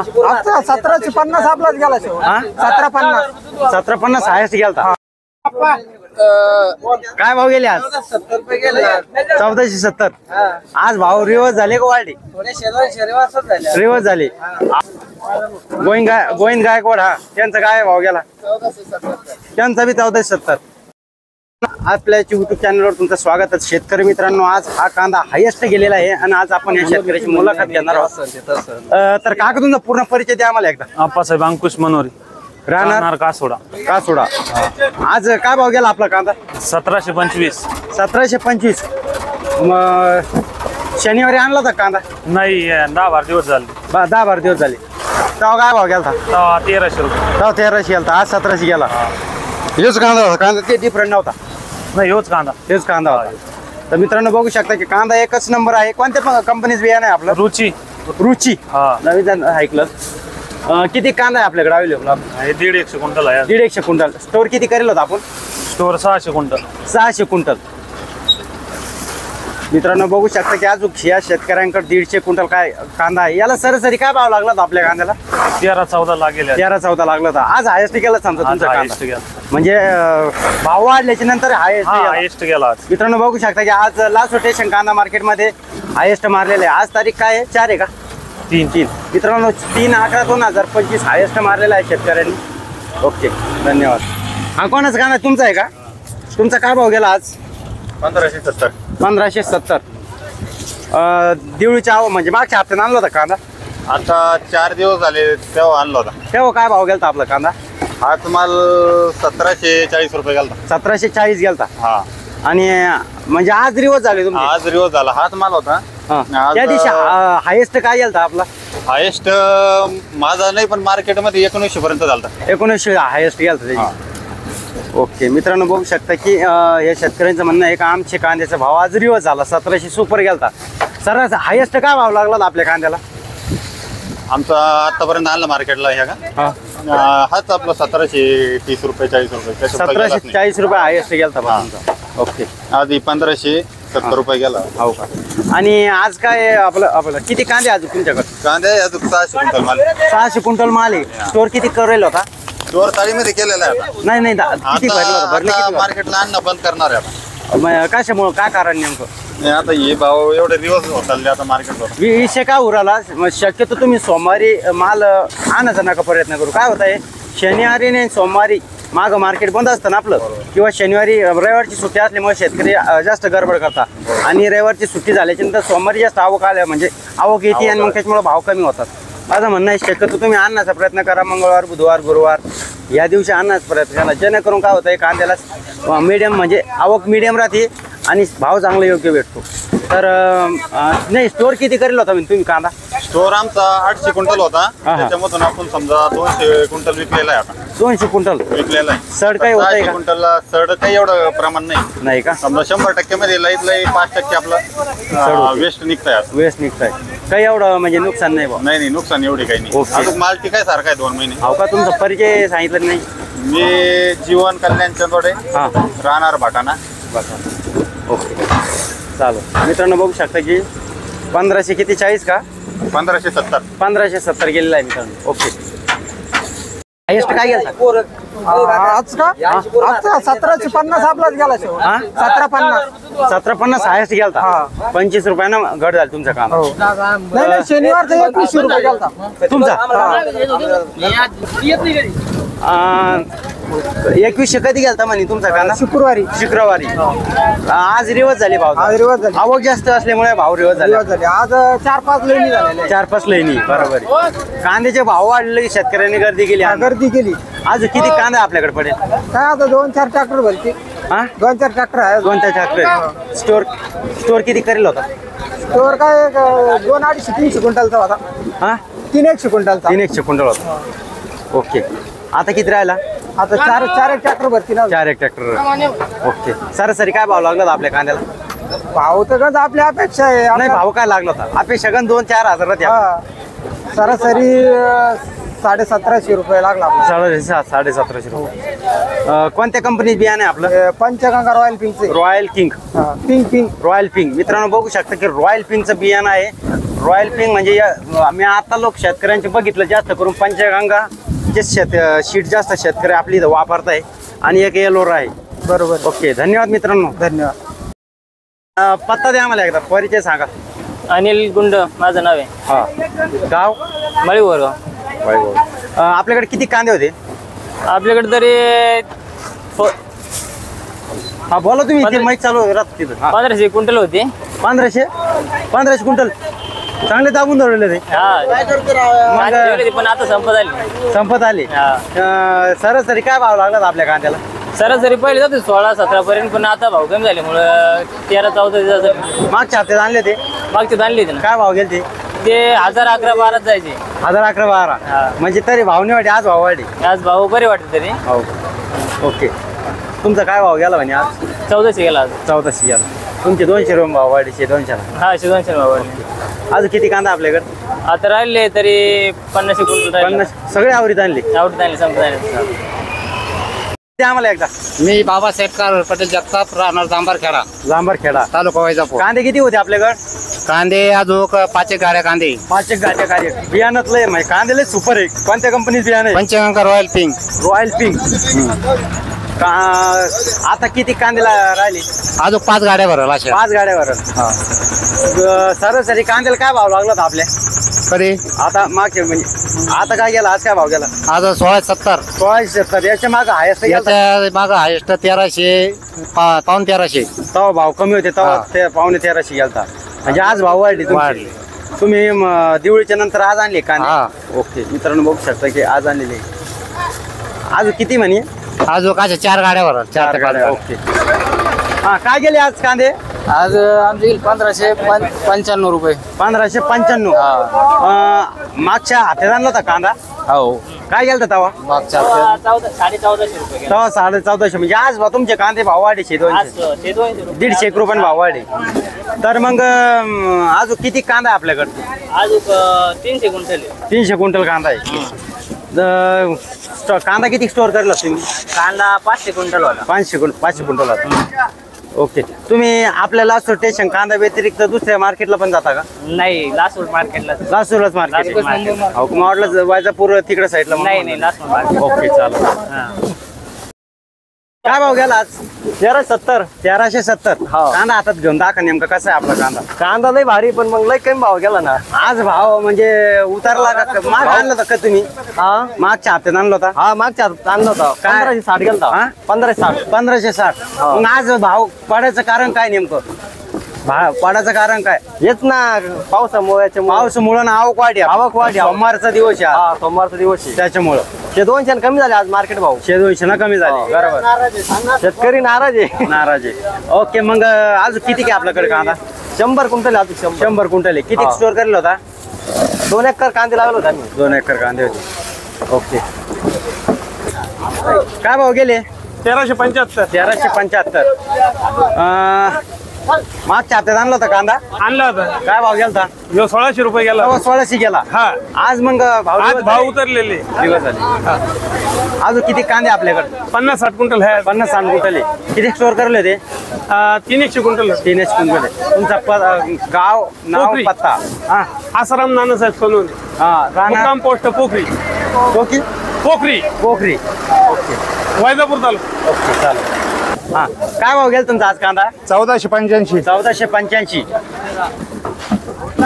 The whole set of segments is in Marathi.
1750 आपलाच गेला. 1750 1750 हायस्ट गेलता. काय भाव गेले आज? 70 रुपये गेले. 1470. आज भाव रिवर्स झाले का वाढले? रिवर्स झाले. गोविंद गायकवाड हा त्यांचा काय भाव गेला? त्यांचा बी 1470. आपल्या युट्यूब चॅनलवर तुमचं स्वागत आहे. शेतकरी मित्रांनो, आज हा कांदा हायेस्ट गेलेला आहे आणि आज आपण या शेतकऱ्याची मुलाखत घेणार आहोत. तर काका तुमचा पूर्ण परिचय द्या आम्हाला एकदा. आप्पासाहेब अंकुश मनोरी, राहणार कासोडा. आज काय भाव गेला आपला कांदा? 1725. 1725. मग शनिवारी आणला होता कांदा? नाही, 10-12 दिवस झाले. 10-12 दिवस झाले. तेव्हा काय भाव गेला? 1300 रुपये. तेव्हा 1300 गेला. आज 1700 गेला. हेच कांदा होता. कांदा ते डिफरंट नव्हता. नाही, हेच कांदा होता. तर मित्रांनो बघू शकता की कांदा एकच नंबर आहे. कोणत्या कंपनीच बियाणं आहे आपलं? रुची. नवीन ऐकलं. किती कांदा आहे आपल्याकडे अवेलेबल? 150 क्विंटल आहे. 150 क्विंटल. स्टोर किती करेल होता आपण? Store 600 quintal. 600 क्विंटल. मित्रांनो बघू शकता की आज या शेतकऱ्यांकडे 150 क्विंटल काय कांदा आहे. याला सरासरी काय भाव लागला होता आपल्या कांद्याला? 13-14 लागेल. 13-14 लागला होता. आज हायेस्ट गेला समजा तुमचा कांदा. म्हणजे भाव वाढल्याच्या नंतर हायेस्ट गेला. मित्रांनो बघू शकता की आज लास्ट रोटेशन कांदा मार्केटमध्ये हायेस्ट मारलेलं आहे. आज तारीख काय आहे? 4 आहे का? 3. मित्रांनो 3/11/2025 हायेस्ट मारलेला आहे शेतकऱ्यांनी. ओके, धन्यवाद. हा कोणाचा कांदा तुमचा आहे का? तुमचा काय भाव गेला आज? 1570. 1570. दिवळीच्या म्हणजे मागच्या हप्त्यात आणला होता कांदा? आता 4 दिवस झाले तेव्हा आणला होता. तेव्हा काय भाव गेलता आपला कांदा? हा तुम्हाला 1740 रुपये गेलता. 1740 गेलता. हा. आणि म्हणजे आज रिवर्स झाले तुमचे? आज रिवर्स झाला. हाच माल होता. त्या दिवशी हायेस्ट काय गेलता आपला? हायेस्ट माझा नाही, पण मार्केटमध्ये 1900 पर्यंत झाला. 1900 हायेस्ट गेलता त्याची. ओके, मित्रांनो बघू शकता की हे शेतकऱ्यांचं म्हणणं आहे का आमचे कांद्याचा भाव आज रिवर्स झाला. 1700 सुपर गेलता. सर हायेस्ट काय भाव लागला आपल्या कांद्याला? आमचा आतापर्यंत आणला मार्केटला ह्या का हाच आपला 1730 रुपये 40 रुपये. 1740 रुपये हायेस्ट गेलता. ओके. आधी 1570 रुपये गेला. हो का? आणि आज काय आपलं किती कांदे आज तुमच्याकडे? कांदे अजून 600 क्विंटल माल. 600 क्विंटल माल आहे. स्टोर किती करेल होता? स्टोर ताळीमध्ये केलेला आहे. नाही किती भरले? मार्केटला आणणं बंद करणार आहे आता. कशामुळे? काय कारण नेमकं? आता हे भाव एवढे दिवस होत आता मार्केटवर. विषय काय उराला? शक्यतो तुम्ही सोमवारी माल आणायचा नका प्रयत्न करू. काय होत आहे, शनिवारी नाही सोमवारी मागं मार्केट बंद असतं ना आपलं, किंवा शनिवारी रविवारची सुट्टी असल्यामुळे शेतकरी जास्त गडबड करतात. आणि रविवारची सुट्टी झाल्याच्या नंतर सोमवारी जास्त आवक आल्या म्हणजे आवक येते आणि मग त्याच्यामुळे भाव कमी होतात. माझं म्हणणं आहे शक्यतो तुम्ही आणण्याचा प्रयत्न करा. मंगळवार, बुधवार, गुरुवार या दिवशी आणण्याचा प्रयत्न करा. जेणेकरून काय होतं आहे कांद्याला मीडियम म्हणजे आवक मीडियम राहते आणि भाव चांगला योग्य भेटतो. तर नाही, स्टोर किती करेल होता तुम्ही कांदा? स्टोर आमचा 800 क्विंटल होता. त्याच्यामधून आपण समजा 200 क्विंटल विकलेला आहे. आता 200 क्विंटल विकलेला आहे. सड काही होत आहे का? क्विंटलला सड काही एवढं प्रमाण नाही का? समजा 100% मध्ये लईत लई 5% आपलं वेस्ट निघताय. वेस्ट निघताय. काही एवढं म्हणजे नुकसान नाही? नाही, नुकसान एवढी काही नाही. अजून माल टिकाय सारखा आहे 2 महिने. हो का? तुमचा परिचय सांगितलं नाही? मी जीवन कल्याण चंदोडे, राहणार भाटाणा. ओके, चालेल. मित्रांनो बघू शकता की 1500 किती 40 का? 1570. 1570 गेलेला आहे मित्रांनो. ओके. हायेस्ट काय गेला आज का? आज 1750 आपलाच गेला. 1750 हायेस्ट गेलता. 25 रुपयानं घट झाली तुमचा कांदा. नाही, शनिवारचा 2100 रुपये गेलता तुमचा. 2100 कधी गेलता म्हणे तुमचा कांदा? शुक्रवारी. आज रिवर्स झाली भाव. आवक जास्त असल्यामुळे भाव रिवर्स झाले. आज 4-5 लेणी झालेल्या. 4-5 लेणी. बरोबर. कांद्याचे भाव वाढले, शेतकऱ्यांनी गर्दी केली. आज किती कांदा आपल्याकडे पडेल? काय आता 2-4 ट्रॅक्टर भरते. 2-4 ट्रॅक्टर आहे. 2-4 ट्रॅक्टर. स्टोर किती करेल होता? स्टोर काय 200-250-300 क्विंटलचा होता. 300 क्विंटलचा. 300 क्विंटल होता. ओके. आता किती राहिला? आता 4 ट्रॅक्टर भरती ना. 4 ट्रॅक्टर. ओके. सरासरी काय भाव लागला आपल्या कांद्याला? भाव तर कसं आपली अपेक्षा आहे. नाही, भाव काय लागला होता? अपेक्षा 2-4 हजार. सरासरी 1750 रुपये लागला. 1750 रुपये. कोणत्या कंपनीत बियाणे आपलं? Panchganga royal pink. Royal king. Pink royal pink. मित्रांनो बघू शकता की रॉयल पिंकचं बियाणं आहे. रॉयल पिंक म्हणजे मी आता लोक शेतकऱ्यांचे बघितलं जास्त करून पंचगंगाचे शीट जास्त शेतकरी आपली इथं वापरताय आणि एक एलोरा आहे. बरोबर. ओके, धन्यवाद मित्रांनो. धन्यवाद. पत्ता द्या आम्हाला एकदा, परिचय सांगा. अनिल गुंड माझं नाव आहे. हा, गाव मळीवरगाव. आपल्याकडे किती कांदे होते? आपल्याकडे तरी हा बोला तुम्ही. ते माईक चालू राहत तिथं. 1500 क्विंटल होते. 1500 क्विंटल चांगले दाबून धरलेले ते. कांदे ठेवले होते, पण आता संपत आले. सरासरी काय भाव लागला आपल्या कांद्याला? सरासरी पहिले जाते 16-17 पर्यंत, पण आता भाव कमी झाल्यामुळं 13-14 मागच्या हप्त्यात आणले ते. मागचे आणले होते ना. काय भाव गेले ते 1000-11-12 जायचे. 1000-11-12 म्हणजे तरी भाव नाही वाढे, आज भाव वाढे. आज भाव बरे वाटते तरी. हो. ओके, तुमचा काय भाव गेला म्हणे आज? 1400 गेला आज. 1400 गेला. तुमचे 200 रुपये भाव वाढे. 200. हा, 200 भाव वाढले. आज किती कांदा आपल्याकडे? आता राहिले तरी 50 क्विंटल. 50 सगळे आवडीत आणले. आवडत आणले, संपत आणले. ते आम्हाला एकदा. मी बाबासाहेब पटेल जगताप, राहणार जांभरखेडा, तालुका वैजापूर. कांदे किती होते आपल्याकडे? कांदे अजून 5 गाड्या कांदे. 5 गाठ्या कार्य. बियाणं लय माहिती, कांदे लय सुपर आहे. कोणत्या कंपनीचं बियाणं आहे? Panchganga royal pink. Royal pink. आता किती कांद्याला राहिले? अजून 5 गाड्या भरल अशा. 5 गाड्यावर. सरासरी कांद्याला काय भाव लागला होता आपल्या? कधी आता मागच्या म्हणजे आता काय गेला? आज काय भाव गेला? आज 1670. 1670. याच्या मागे हायस्ट गेला. याच्या माग हायस्ट 1300, पाऊण 1300. तेव्हा भाव कमी होते, तेव्हा ते 1350 गेलता. म्हणजे आज भाव वाढले. तुम्ही दिवाळीच्या नंतर आज आणले कांदे? ओके, मित्रांनो बघू शकता की आज आणलेले. आज किती म्हणे? अजून काय 4 गाड्या भरल. 4 गाड्या. ओके. हा, काय गेले आज कांदे? आज आमचे 1595 रुपये. 1595. मागच्या हप्त्यात आणला होता कांदा? हो. काय गेलता तवा? मागच्या 1450 रुपये. तवा 1450. म्हणजे आज तुमचे कांदे भाव वाढे. 200 150 रुपये भाव वाढे. तर मग अजून किती कांदा आहे आपल्याकडे? अजून 300 क्विंटल. 300 क्विंटल कांदा आहे. कांदा किती स्टोअर करला तुम्ही? कांदा 500 क्विंटल होता. 500 क्विंटल होता. ओके. तुम्ही आपल्या लासूर स्टेशन कांदा व्यतिरिक्त दुसऱ्या मार्केटला पण जाता का? नाही, लासूर मार्केटला. लासूरलाच मार्केट. मावडला वायजापूर तिकडे साईडला? नाही, लासूर मार्केट. ओके, चालेल. काय भाव गेला आज? 1370. 1370. कांदा हातात घेऊन दाखवा नेमका कसा आहे आपला कांदा. कांदा लय भारी, पण मग लय कमी भाव गेला ना. आज भाव म्हणजे उतारला का? माग आणलं होतं का तुम्ही? हा, मागच्या हप्त्यात आणलं होता? हा मागच्या आणलं होतं. काय? 1560 गेलता. 1560. 1560. मग आज भाव पडायचं कारण काय नेमकं? पडायचं कारण काय? येत ना पावसामुळे. पावसामुळं ना आवक वाढी. सोमवारचा दिवस आहे. हा, सोमवारचा दिवस आहे. त्याच्यामुळं 200 कमी झाले आज मार्केट भाव. 200 ना कमी झाले. बरोबर. शेतकरी नाराज आहे. नाराज आहे. ओके, मग अजून किती काय आपल्याकडे कांदा? 100 क्विंटल. अजून 100 क्विंटल आहे. किती स्टोअर करेल होता? 2 एकर कांदे लावले होते आम्ही. 2 एकर कांदे होते. ओके. काय भाव गेले? 1375. 1375. मागच्या हप्त्यात आणला होता कांदा? आणला होता. काय भाव गेलता? 1600 रुपये गेला. 1600 गेला. हा, आज मग आज भाव उतरलेले. दिवस झाले. अजून किती कांदे आपल्याकडे? 50-60 क्विंटल आहे. 50-60 क्विंटल आहे. किती स्टोअर करले ते? 300 क्विंटल. 300 क्विंटल आहे. तुमचा गाव, नाव, पोखरी. पत्ता? हा, आसाराम नानासाहेब सोनवणे. राणा मुक्काम पोस्ट पोखरी. पोखरी. ओके. वैजापूर तालुका. ओके, चालेल. हा, काय भाव गेला तुमचा आज कांदा? 1485. 1485.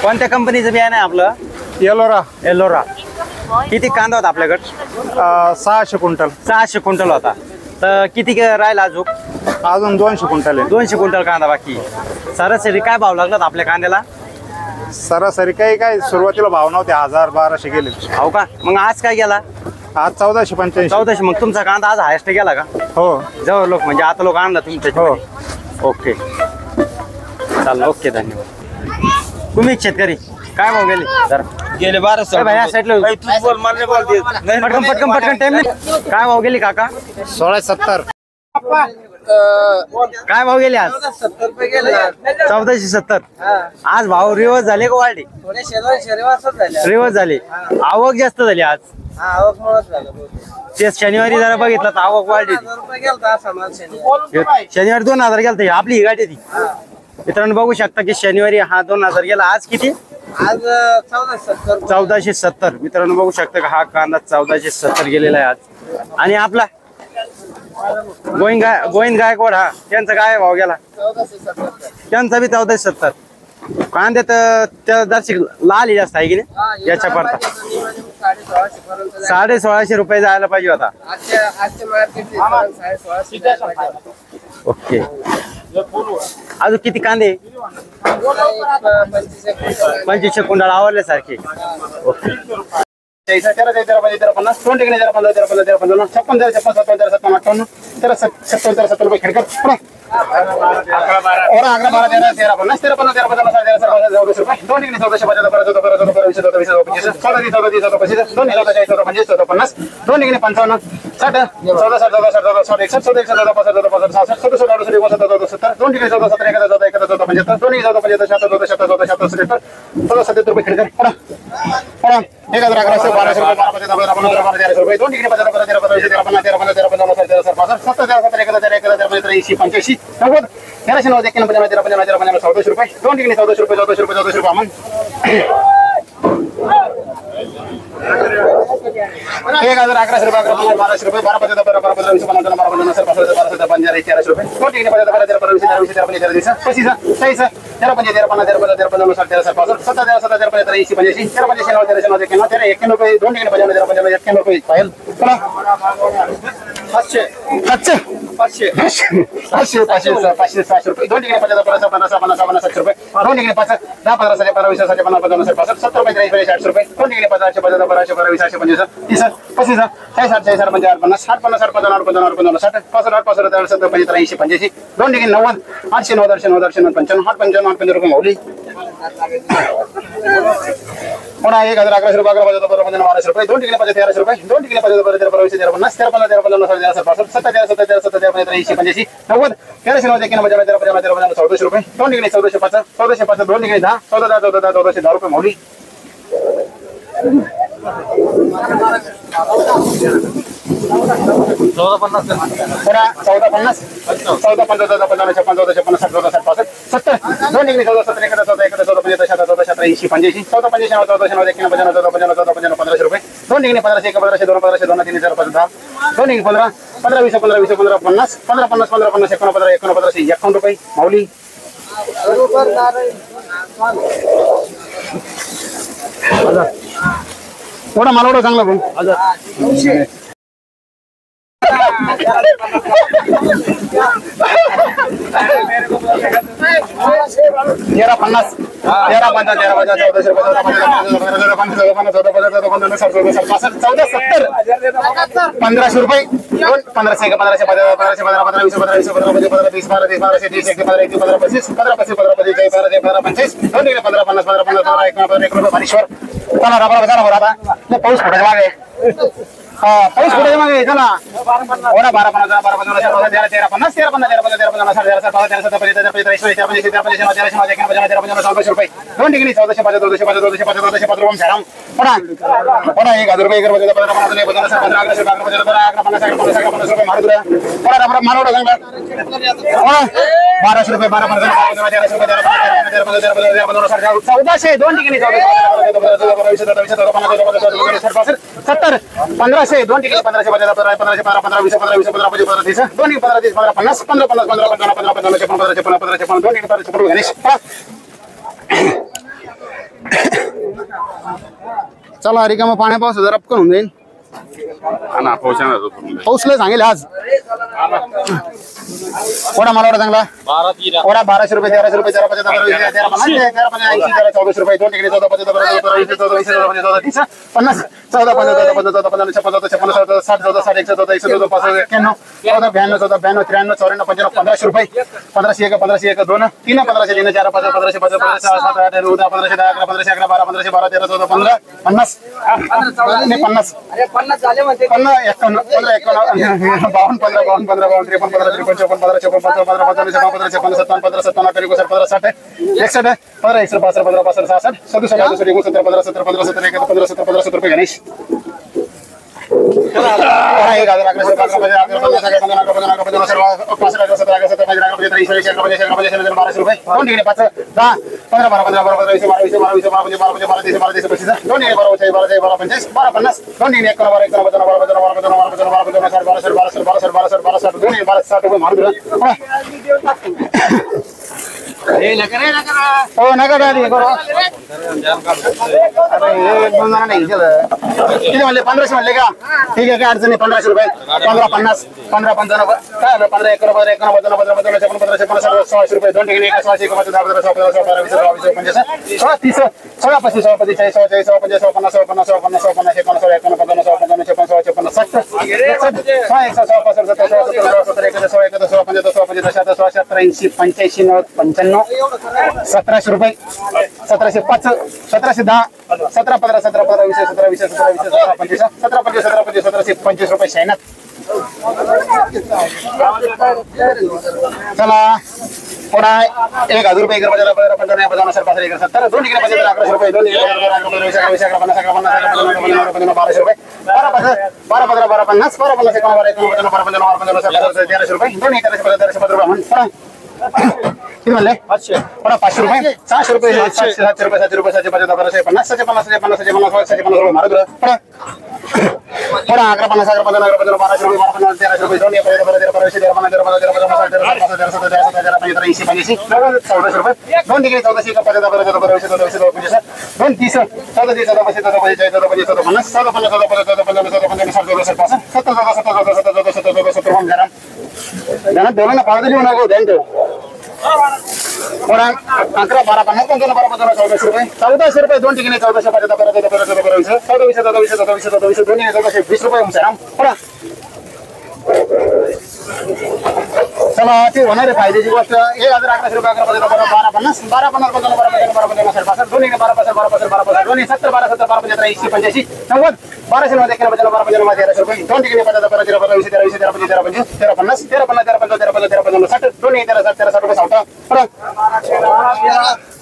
कोणत्या कंपनीचं बियाणं आहे आपलं? एलोरा. किती कांदा होता आपल्याकडे? 600 क्विंटल. 600 क्विंटल होता. तर किती राहिला अजून? अजून 200 क्विंटल आहे. 200 क्विंटल कांदा बाकी. सरासरी काय भाव लागला आपल्या कांद्याला? सरासरी काय सुरुवातीला भाव नव्हते, 1000-1200 गेले. हो का? मग आज काय गेला? आज 1485. 1400. मग तुमचा कांदा आज हायस्ट गेला का? हो. जवळ लोक म्हणजे आता लोक आणला तुमच्या? हो. ओके, चालेल. ओके, धन्यवाद. तुम्ही शेतकरी काय भाव गेले? गेले 1200. भाई साईडला पटकन टाइम नाही. काय भाव गेली काका? 1670. काय भाव गेले आज? 1470. आज भाव रिवर्स झाले का वाढले? रिवर्स झाले. आवक जास्त झाली आज. ते शनिवारी जरा बघितलं तर आवक वाढली. शनिवारी 2000 गेलता. आपली ही गाडी ती. मित्रांनो बघू शकता की शनिवारी हा 2000 गेला. आज किती? आज 1470. 1470. मित्रांनो बघू शकता का हा कांदा 1470 गेलेला आहे आज. आणि आपला गोविंद गायकवाड हा त्यांचा काय भाव गेला? 1470. त्यांचा बी 1470. कांद्यात त्या दर्शक लाल जास्त आहे की नाही याच्या पडता 1650 रुपये जायला पाहिजे होता. आजच्या मार्केट 1650. ओके. अजून किती कांदे? 25 कुंडाळ आवडल्यासारखे. ओके. 15 माऊली. थोडा मालवडा चांगला भाऊ. 1500 रुपये. 1500 पाऊस पडायला मागे. पाऊस पडायला मागे चला. 1200 रुपये. 1400 दोन ठिकाणी 70 1500 दोन ठिकाणी 1500 15 15 15 15 20 15 20 15 25 30 दोन ठिकाणी 15 30 15 50 15 50 15 15 15 15 15 15 15 15 दोन ठिकाणी 15 गणेश. चला रिकामा पाण्या पाऊस जरा पटकन होऊन जाईल. पाऊस लय सांगेल आज. कोणा मला चांगला 1200 रुपये 1300 रुपये 13 1400 रुपये दोन ठिकाणी 14 15 14 20 14 20 14 50 14 15 14 15 14 15 56 60 14 60 114 114 591 14 92 14 92 93 94 95 1500 रुपये. 1500 1 1500 1 2 3 1500 3 4 5 1500 5 5 7 8 9 10 1500 10 11 1500 11 12 1500 12 13 14 15 50 50 अरे 50 झाले म्हणते 51 15 51 52 15 52 15 53 15 53 54 15 54 15 15 55 56 57 15 57 15 15 60 61 15 15 15 15 66 67 67 15 17 15 17 15 17 15 17 रुपये गणेश. 15 12 15 12 20 12 20 12 20 12 12 12 13 12 25 दोन्ही 12 40 12 12 25 12 50 दोन्ही 51 12 51 12 12 12 12 दोन्ही 12 60 रुपये मारू दिला हो नका डाली करू अरे एक दोन जण नाही केलं किती म्हणले 1500 म्हणले का ठीक आहे काय अडचण नाही 1500 रुपये 15 50 15 55 काय आलं 15 51 12 51 12 12 15 15 1600 रुपये दोन ठिकाणी 1600 15 30 16 35 45 46 45 50 50 50 50 1700 रुपये 1705 1710 17 15 17 15 20 17 20 17 20 17 25 17 25 1725 रुपये शायनात चला पुन्हा 1000 रुपये 15 15 15 15 70 दोन ठिकाणी 1100 रुपये दोन 12 रुपये 12 15 12 50 12 50 1300 रुपये दोन 1300 रुपये किती म्हणले 500 रुपये 600 रुपये 700 रुपये 700 रुपये 750 50 750 750 750 रुपये मारू दिलं पुन्हा 11 50 11 15 1200 रुपये 1300 रुपये दोन 13 रुपये दोन ठिकाणी 1400 दोन 30 दोन ना पावडर लिहून नको दंड पुन्हा 11 12 50 15 12 15 1400 रुपये 1400 रुपये दोन ठिकाणी 1400 दोन 1420 रुपये पुन्हा चला ते होणारे फायद्याची गोष्ट 1111 रुपये 11 12 50 12 50 12 50 दोन्ही 12 12 12 दोन्ही 70 12 70 12 85 85 90 1200 मध्ये 12 1300 रुपये दोन ठिकाणी 15 13 13 20 13 20 13 25 13 50 13 50 13 50 13 50 13 50 60 दोन्ही 13 60 रुपये सावटा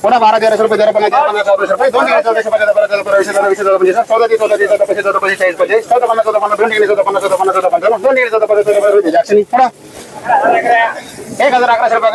पुन्हा 12 1300 रुपये 13 50 1400 रुपये दोन ठिकाणी 1400 15 13 20 13 20 14 दोन ठिकाणी 14 50 दोन ठिकाणी 14 50 1011 रुपये